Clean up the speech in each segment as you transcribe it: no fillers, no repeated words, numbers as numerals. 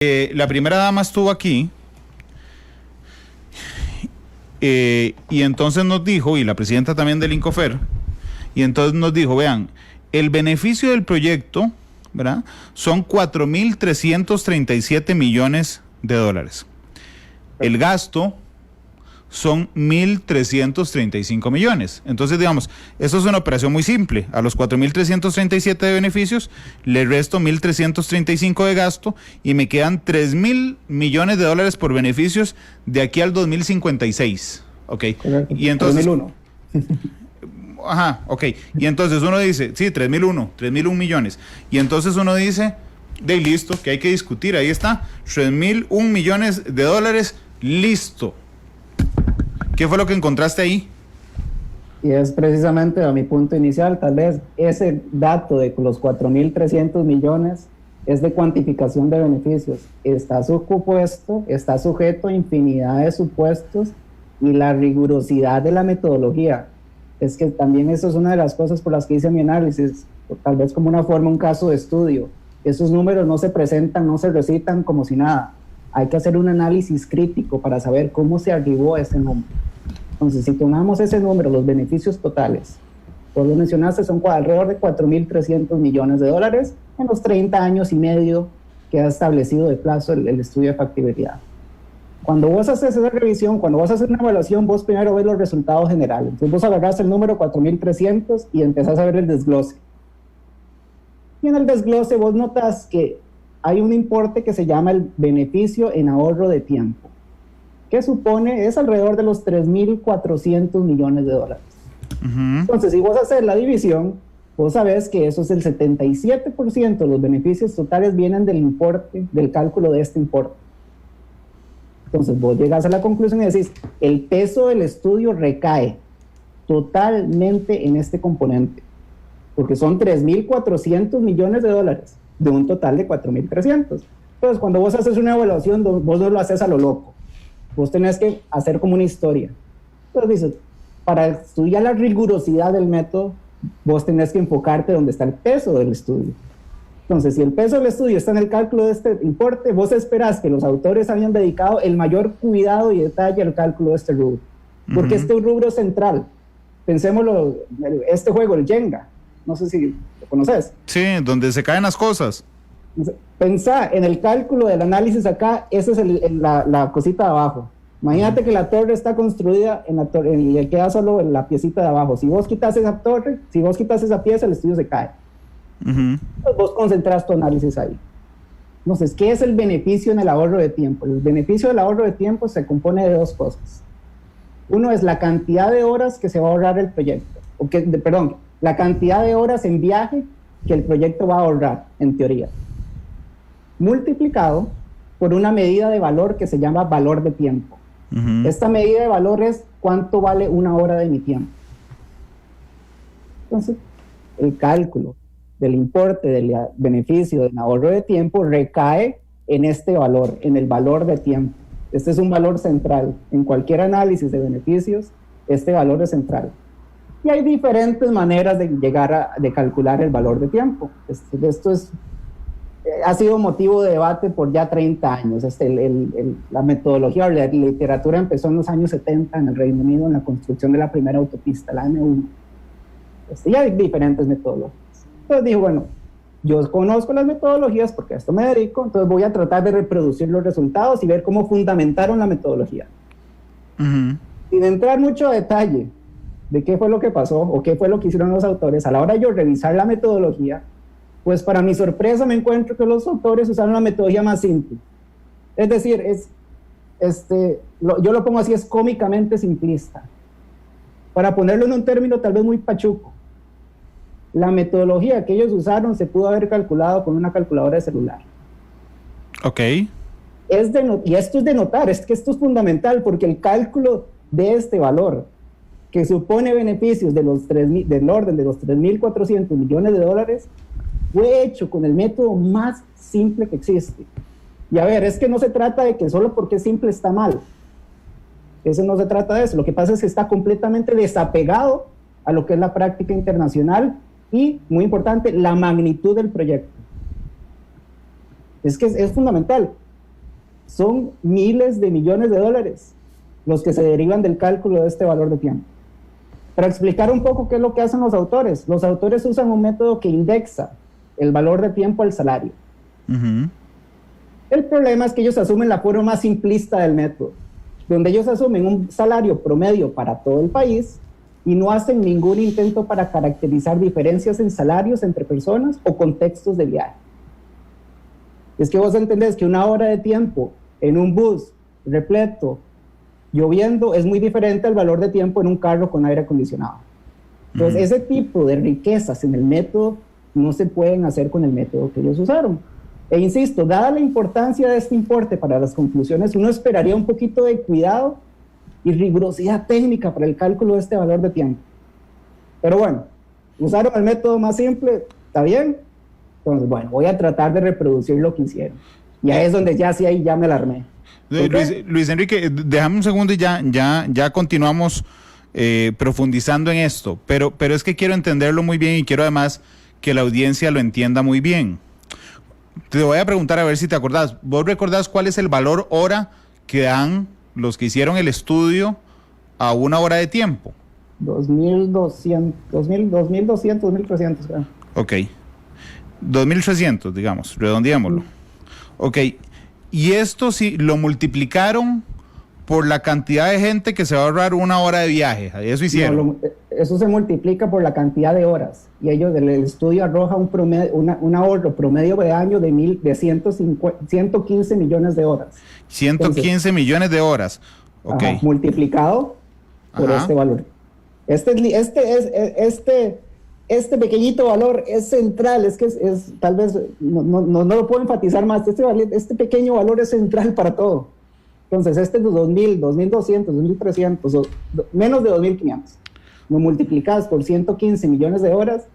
La primera dama estuvo aquí y entonces nos dijo, y la presidenta también del Incofer, y entonces nos dijo, vean, el beneficio del proyecto, ¿verdad?, son 4.337 millones de dólares. El gasto son 1.335 millones. Entonces, digamos, eso es una operación muy simple. A los 4.337 de beneficios, le resto 1.335 de gasto y me quedan 3.000 millones de dólares por beneficios de aquí al 2056. Ok. Correcto. Y entonces... 2001. Ajá, ok. Y entonces uno dice, sí, 3.001 millones. Y entonces uno dice, de listo, que hay que discutir. Ahí está, 3.001 millones de dólares, listo. ¿Qué fue lo que encontraste ahí? Y es precisamente a mi punto inicial, tal vez ese dato de los 4.300 millones es de cuantificación de beneficios. Está supuesto, está sujeto a infinidad de supuestos y la rigurosidad de la metodología. Es que también eso es una de las cosas por las que hice mi análisis, tal vez como una forma, un caso de estudio. Esos números no se presentan, no se recitan como si nada. Hay que hacer un análisis crítico para saber cómo se arribó a ese número. Entonces, si tomamos ese número, los beneficios totales, vos lo mencionaste, son alrededor de 4.300 millones de dólares en los 30 años y medio que ha establecido de plazo el estudio de factibilidad. Cuando vos haces esa revisión, cuando vos haces una evaluación, vos primero ves los resultados generales. Entonces vos agarrás el número 4.300 y empezás a ver el desglose. Y en el desglose vos notas que hay un importe que se llama el beneficio en ahorro de tiempo, que supone, es alrededor de los 3.400 millones de dólares. Entonces, si vos haces la división, vos sabés que eso es el 77% de los beneficios totales vienen del importe, del cálculo de este importe. Entonces, vos llegás a la conclusión y decís, el peso del estudio recae totalmente en este componente, porque son 3.400 millones de dólares de un total de 4.300. Entonces, cuando vos haces una evaluación, vos no lo haces a lo loco. Vos tenés que hacer como una historia. Entonces dices, para estudiar la rigurosidad del método, vos tenés que enfocarte donde está el peso del estudio. Entonces, si el peso del estudio está en el cálculo de este importe, vos esperás que los autores hayan dedicado el mayor cuidado y detalle al cálculo de este rubro. Porque este es un rubro central. Pensémoslo, este juego, el Jenga, no sé si lo conoces. Sí, donde se caen las cosas. Pensá en el cálculo del análisis acá, esa es la cosita de abajo. Imagínate que la torre está construida en la torre y le queda solo la piecita de abajo. Si vos quitas esa torre, si vos quitas esa pieza, el estudio se cae. Entonces vos concentrás tu análisis ahí. Entonces, ¿qué es el beneficio en el ahorro de tiempo? El beneficio del ahorro de tiempo se compone de dos cosas. Uno es la cantidad de horas que se va a ahorrar el proyecto. La cantidad de horas en viaje que el proyecto va a ahorrar, en teoría, multiplicado por una medida de valor que se llama valor de tiempo. Esta medida de valor es cuánto vale una hora de mi tiempo. Entonces, el cálculo del importe del beneficio del ahorro de tiempo recae en este valor, en el valor de tiempo. Este es un valor central. En cualquier análisis de beneficios, este valor es central. Y hay diferentes maneras de llegar de calcular el valor de tiempo. Esto ha sido motivo de debate por ya 30 años. La metodología o la literatura empezó en los años 70 en el Reino Unido en la construcción de la primera autopista, la M1. Y hay diferentes metodologías. Entonces dijo, bueno, yo conozco las metodologías porque a esto me dedico, entonces voy a tratar de reproducir los resultados y ver cómo fundamentaron la metodología. Sin entrar mucho a detalle de qué fue lo que pasó o qué fue lo que hicieron los autores, a la hora de yo revisar la metodología, pues para mi sorpresa me encuentro que los autores usaron la metodología más simple. Es decir, yo lo pongo así, es cómicamente simplista. Para ponerlo en un término tal vez muy pachuco, la metodología que ellos usaron se pudo haber calculado con una calculadora de celular. Ok. Y esto es de notar, es que esto es fundamental porque el cálculo de este valor, que supone beneficios del orden de los 3.400 millones de dólares, fue hecho con el método más simple que existe. Y a ver, es que no se trata de que solo porque es simple está mal. Eso no se trata de eso. Lo que pasa es que está completamente desapegado a lo que es la práctica internacional y, muy importante, la magnitud del proyecto. Es que es fundamental. son miles de millones de dólares los que se derivan del cálculo de este valor de tiempo. Para explicar un poco qué es lo que hacen los autores usan un método que indexa el valor de tiempo al salario. El problema es que ellos asumen la forma más simplista del método, donde ellos asumen un salario promedio para todo el país y no hacen ningún intento para caracterizar diferencias en salarios entre personas o contextos de viaje. Es que vos entendés que una hora de tiempo en un bus repleto, lloviendo, es muy diferente al valor de tiempo en un carro con aire acondicionado. Entonces, ese tipo de riquezas en el método no se pueden hacer con el método que ellos usaron. E insisto, dada la importancia de este importe para las conclusiones, uno esperaría un poquito de cuidado y rigurosidad técnica para el cálculo de este valor de tiempo. Pero bueno, usaron el método más simple, ¿está bien? Entonces, bueno, voy a tratar de reproducir lo que hicieron. Y ahí es donde ahí ya me alarmé. Luis Enrique, déjame un segundo y ya continuamos profundizando en esto, pero es que quiero entenderlo muy bien y quiero además que la audiencia lo entienda muy bien. Te voy a preguntar a ver si te acordás. ¿Vos recordás cuál es el valor hora que dan los que hicieron el estudio a una hora de tiempo? 2.200, 2.300, creo. Ok. 2.300, digamos, redondeémoslo. Ok. Y esto sí lo multiplicaron por la cantidad de gente que se va a ahorrar una hora de viaje. Eso hicieron. No, eso se multiplica por la cantidad de horas. Y ellos, el estudio arroja un promedio, un ahorro promedio de año de 115 millones de horas. 115 Entonces, millones de horas. Ok. Ajá, multiplicado por este valor. Este pequeñito valor es central, es tal vez, no lo puedo enfatizar más, este pequeño valor es central para todo. Entonces, este es 2.000, 2.200, 2.300, menos de 2.500. Lo multiplicas por 115 millones de horas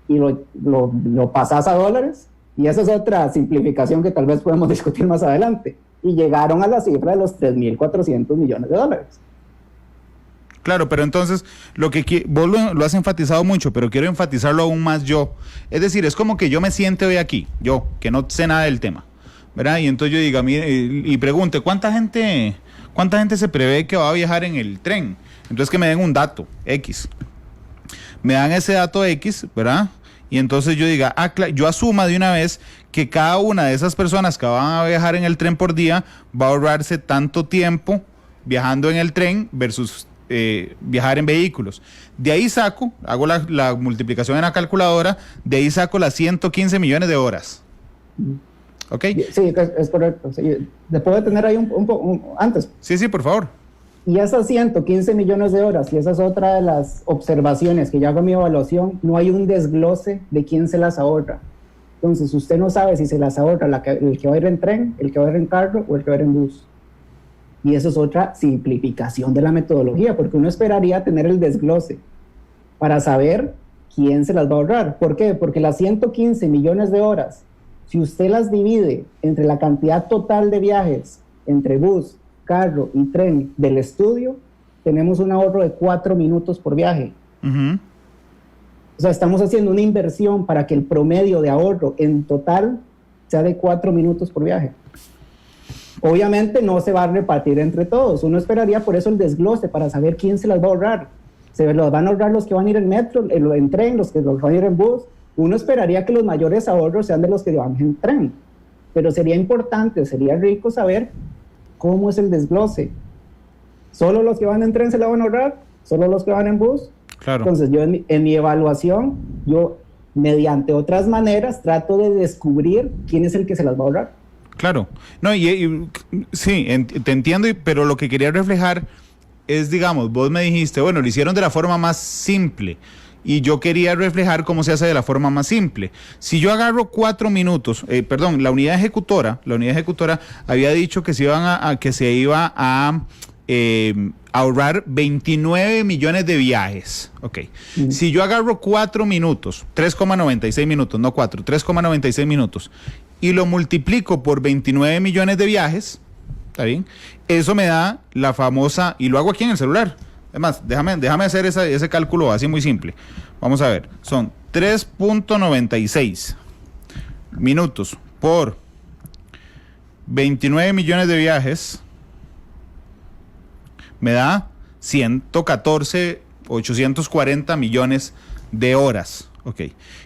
y lo pasas a dólares, y esa es otra simplificación que tal vez podemos discutir más adelante. Y llegaron a la cifra de los 3.400 millones de dólares. Claro, pero entonces, vos lo has enfatizado mucho, pero quiero enfatizarlo aún más yo. Es decir, es como que yo me siente hoy aquí, yo, que no sé nada del tema, ¿verdad? Y entonces yo diga, mire, y pregunte, ¿cuánta gente se prevé que va a viajar en el tren? Entonces que me den un dato, X. Me dan ese dato X, ¿verdad? Y entonces yo diga, yo asuma de una vez que cada una de esas personas que van a viajar en el tren por día va a ahorrarse tanto tiempo viajando en el tren versus viajar en vehículos. De ahí hago la multiplicación en la calculadora, de ahí saco las 115 millones de horas. ¿Ok? Sí, es correcto. Sí, después de tener ahí un poco antes. Sí, por favor. Y esas 115 millones de horas, y esa es otra de las observaciones que yo hago en mi evaluación, no hay un desglose de quién se las ahorra. Entonces, usted no sabe si se las ahorra el que va a ir en tren, el que va a ir en carro o el que va a ir en bus. Y eso es otra simplificación de la metodología, porque uno esperaría tener el desglose para saber quién se las va a ahorrar. ¿Por qué? Porque las 115 millones de horas, si usted las divide entre la cantidad total de viajes entre bus, carro y tren del estudio, tenemos un ahorro de 4 minutos por viaje. O sea, estamos haciendo una inversión para que el promedio de ahorro en total sea de 4 minutos por viaje. Obviamente no se va a repartir entre todos. Uno esperaría por eso el desglose para saber quién se las va a ahorrar. Se los van a ahorrar los que van a ir en metro, en tren, los que van a ir en bus. Uno esperaría que los mayores ahorros sean de los que van en tren. Pero sería importante, sería rico saber cómo es el desglose. ¿Solo los que van en tren se la van a ahorrar? ¿Solo los que van en bus? Claro. Entonces yo en mi evaluación, yo mediante otras maneras trato de descubrir quién es el que se las va a ahorrar. Claro, no, sí, te entiendo, pero lo que quería reflejar es, digamos, vos me dijiste, bueno, lo hicieron de la forma más simple, y yo quería reflejar cómo se hace de la forma más simple. Si yo agarro 4 minutos, la unidad ejecutora había dicho que se iba a ahorrar 29 millones de viajes. Ok. Si yo agarro 4 minutos, 3,96 minutos, no 4, 3,96 minutos, y lo multiplico por 29 millones de viajes, ¿está bien? Eso me da la famosa, y lo hago aquí en el celular. Además, déjame hacer ese cálculo así muy simple. Vamos a ver, son 3.96 minutos por 29 millones de viajes me da 840 millones de horas. Ok.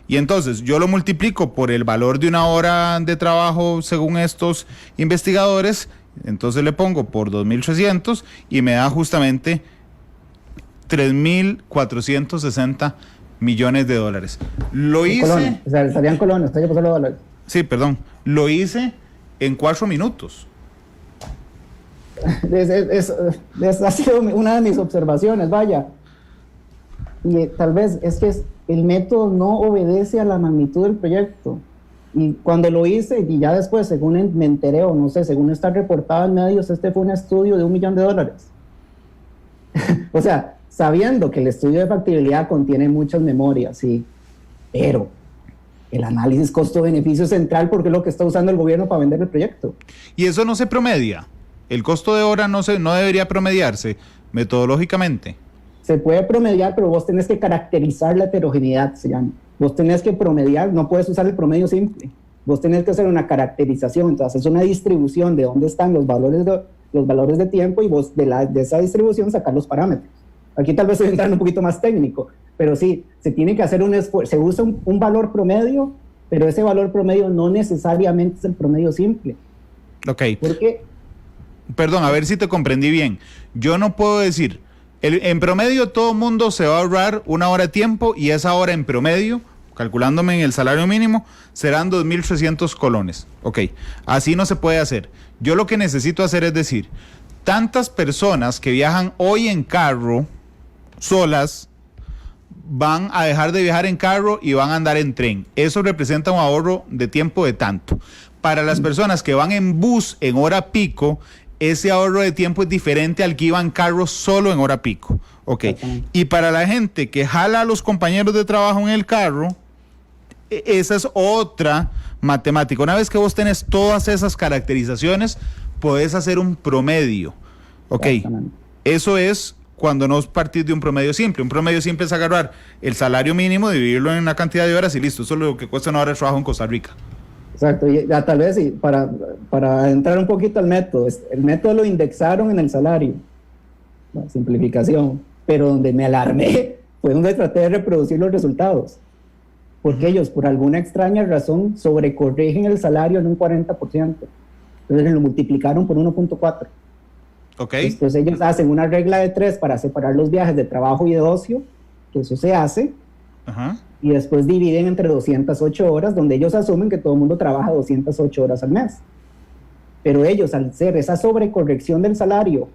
Y entonces yo lo multiplico por el valor de una hora de trabajo según estos investigadores, entonces le pongo por 2.300 y me da justamente 3.460 millones de dólares. Lo hice... Colones, o sea, estarían colones, estoy pasando dólares. Sí, perdón. Lo hice en 4 minutos. Ha sido una de mis observaciones, vaya. Y tal vez es que el método no obedece a la magnitud del proyecto. Y cuando lo hice, y ya después, según me enteré, o no sé, según está reportado en medios, este fue un estudio de $1 millón. O sea, sabiendo que el estudio de factibilidad contiene muchas memorias, sí, pero el análisis costo-beneficio es central porque es lo que está usando el gobierno para vender el proyecto. Y eso no se promedia. El costo de hora no debería promediarse metodológicamente. Se puede promediar, pero vos tenés que caracterizar la heterogeneidad, se llama. Vos tenés que promediar, no puedes usar el promedio simple. Vos tenés que hacer una caracterización, entonces es una distribución de dónde están los valores de tiempo y vos de esa distribución sacar los parámetros. Aquí tal vez estoy entrando un poquito más técnico, pero sí, se tiene que hacer un esfuerzo, se usa un valor promedio, pero ese valor promedio no necesariamente es el promedio simple. Ok. Porque... Perdón, a ver si te comprendí bien. Yo no puedo decir, en promedio todo el mundo se va a ahorrar una hora de tiempo y esa hora en promedio, calculándome en el salario mínimo, serán 2.300 colones. Ok, así no se puede hacer. Yo lo que necesito hacer es decir, tantas personas que viajan hoy en carro, solas, van a dejar de viajar en carro y van a andar en tren. Eso representa un ahorro de tiempo de tanto. Para las personas que van en bus en hora pico, ese ahorro de tiempo es diferente al que iba en carro solo en hora pico. Ok. Y para la gente que jala a los compañeros de trabajo en el carro, esa es otra matemática. Una vez que vos tenés todas esas caracterizaciones, podés hacer un promedio. Ok. Eso es cuando no partís de un promedio simple. Un promedio simple es agarrar el salario mínimo, dividirlo en una cantidad de horas y listo. Eso es lo que cuesta una hora de trabajo en Costa Rica. Exacto, y ya, tal vez sí, para entrar un poquito al método, el método lo indexaron en el salario, la simplificación, pero donde me alarmé fue donde traté de reproducir los resultados, porque ellos por alguna extraña razón sobrecorrigen el salario en un 40%, entonces lo multiplicaron por 1.4. Okay. Entonces ellos hacen una regla de 3 para separar los viajes de trabajo y de ocio, que eso se hace, Ajá. Y después dividen entre 208 horas, donde ellos asumen que todo el mundo trabaja 208 horas al mes. Pero ellos, al hacer esa sobrecorrección del salario,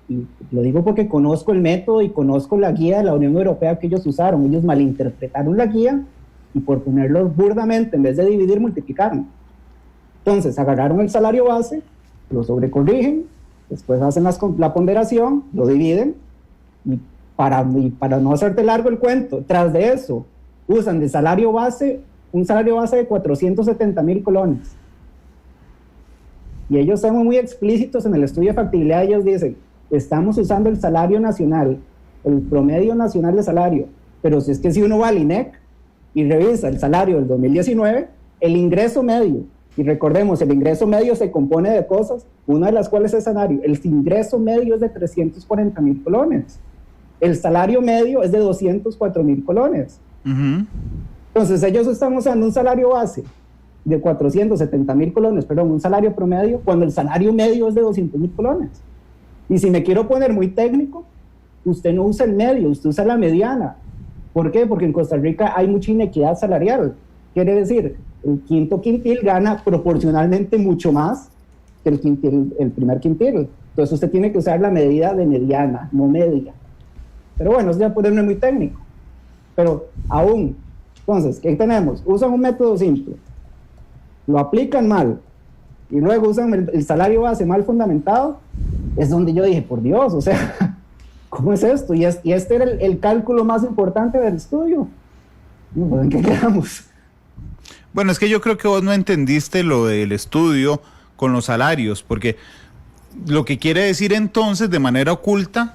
y lo digo porque conozco el método y conozco la guía de la Unión Europea que ellos usaron, ellos malinterpretaron la guía y por ponerlo burdamente, en vez de dividir, multiplicaron. Entonces, agarraron el salario base, lo sobrecorrigen, después hacen la ponderación, lo dividen, y para no hacerte largo el cuento, tras de eso, usan de salario base, un salario base de 470,000 colones. Y ellos son muy explícitos en el estudio de factibilidad, ellos dicen, estamos usando el salario nacional, el promedio nacional de salario, pero si es que si uno va al INEC y revisa el salario del 2019, el ingreso medio, y recordemos, el ingreso medio se compone de cosas, una de las cuales es salario, el ingreso medio es de 340,000 colones, el salario medio es de 204,000 colones. Uh-huh. Entonces ellos están usando un salario base de 470,000 colones, perdón, un salario promedio, cuando el salario medio es de 200,000 colones. Y si me quiero poner muy técnico, usted no usa el medio, usted usa la mediana. ¿Por qué? Porque en Costa Rica hay mucha inequidad salarial. Quiere decir, el quinto quintil gana proporcionalmente mucho más que el primer quintil. Entonces usted tiene que usar la medida de mediana, no media. Pero bueno, eso ya ponerme muy técnico. Pero aún, entonces, ¿qué tenemos? Usan un método simple, lo aplican mal, y luego usan el salario base mal fundamentado, es donde yo dije, por Dios, o sea, ¿cómo es esto? Y este era el cálculo más importante del estudio. ¿En qué quedamos? Bueno, es que yo creo que vos no entendiste lo del estudio con los salarios, porque lo que quiere decir entonces, de manera oculta,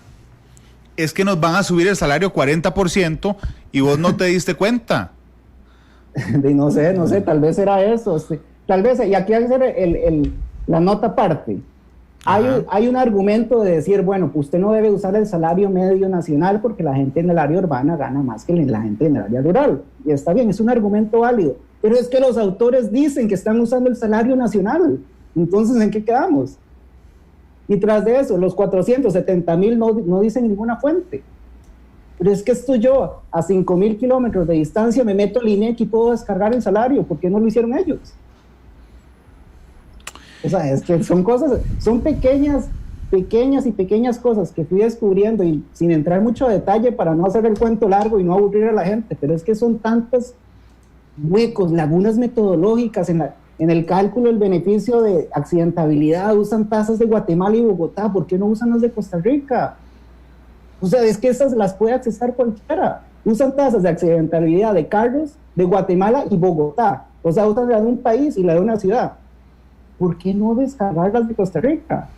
es que nos van a subir el salario 40% y vos no te diste cuenta. No sé, tal vez era eso. Tal vez, y aquí hay que hacer la nota aparte. Ajá. Hay un argumento de decir, bueno, pues usted no debe usar el salario medio nacional porque la gente en el área urbana gana más que la gente en el área rural. Y está bien, es un argumento válido. Pero es que los autores dicen que están usando el salario nacional. Entonces, ¿en qué quedamos? Y tras de eso, los 470,000 no dicen ninguna fuente. Pero es que esto yo, a 5,000 kilómetros de distancia, me meto al INEC y puedo descargar el salario. ¿Por qué no lo hicieron ellos? O sea, es que son cosas, son pequeñas cosas que fui descubriendo y sin entrar mucho detalle para no hacer el cuento largo y no aburrir a la gente, pero es que son tantos huecos, lagunas metodológicas en el cálculo del beneficio de accidentabilidad. Usan tasas de Guatemala y Bogotá, ¿por qué no usan las de Costa Rica? O sea, es que esas las puede accesar cualquiera. Usan tasas de accidentabilidad de carros de Guatemala y Bogotá. O sea, usan la de un país y la de una ciudad. ¿Por qué no descargar las de Costa Rica?